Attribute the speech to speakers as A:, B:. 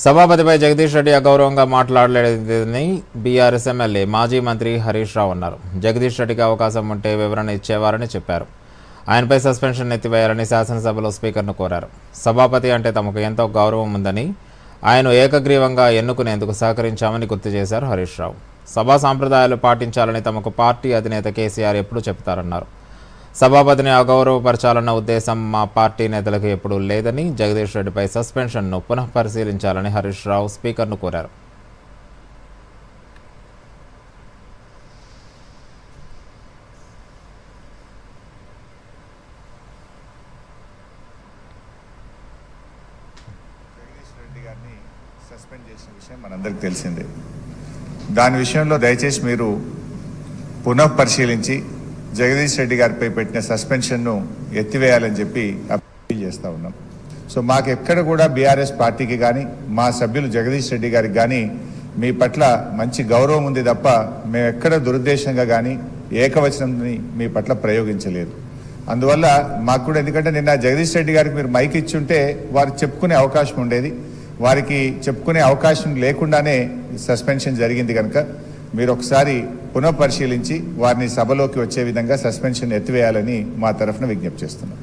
A: సభాపతిపై Jagadish Reddy అగౌరవంగా మాట్లాడలేదని BRS MLA మాజీ మంత్రి హరీష్ రావు అన్నారు. జగదీష్ రెడ్డికి అవకాశం ఉంటే వివరణ ఇచ్చేవారని చెప్పారు. ఆయనపై సస్పెన్షన్ ఎత్తివేయాలని శాసనసభలో స్పీకర్ను కోరారు. సభాపతి అంటే తమకు ఎంతో గౌరవం ఉందని, ఆయన ఏకగ్రీవంగా ఎన్నుకునేందుకు సహకరించామని గుర్తు చేశారు హరీష్ రావు. సభా సాంప్రదాయాలు పాటించాలని తమకు పార్టీ అధినేత కేసీఆర్ ఎప్పుడూ చెబుతారన్నారు. సభాపతిని అగౌరవపరచాలన్న ఉద్దేశం మా పార్టీ నేతలకు ఎప్పుడూ లేదని, జగదీష్ రెడ్డిపై సస్పెన్షన్ను పునఃపరిశీలించాలని హరీష్ రావు స్పీకర్ను కోరారు.
B: జగదీష్ రెడ్డి గారిని సస్పెండ్ చేసిన విషయం మనందరికీ తెలిసిందే. దాని విషయంలో దయచేసి మీరు పునఃపరిశీలించి జగదీష్ రెడ్డి గారిపై పెట్టిన సస్పెన్షన్ను ఎత్తివేయాలని చెప్పి అప్పీల్ చేస్తూ ఉన్నాం. సో మాకు ఎక్కడ కూడా బీఆర్ఎస్ పార్టీకి కానీ మా సభ్యులు జగదీష్ రెడ్డి గారికి కానీ మీ పట్ల మంచి గౌరవం ఉంది తప్ప మేము ఎక్కడ దురుద్దేశంగా కానీ ఏకవచనంని మీ పట్ల ప్రయోగించలేదు. అందువల్ల మాకు కూడా, ఎందుకంటే నిన్న జగదీష్ రెడ్డి గారికి మీరు మైక్ ఇచ్చుంటే వారికి చెప్పుకునే అవకాశం ఉండేది. వారికి చెప్పుకునే అవకాశం లేకుండానే సస్పెన్షన్ జరిగింది కనుక మీరు ఒకసారి పునఃపరిశీలించి వారిని సభలోకి వచ్చే విధంగా సస్పెన్షన్ ఎత్తివేయాలని మా తరఫున విజ్ఞప్తి చేస్తున్నాం.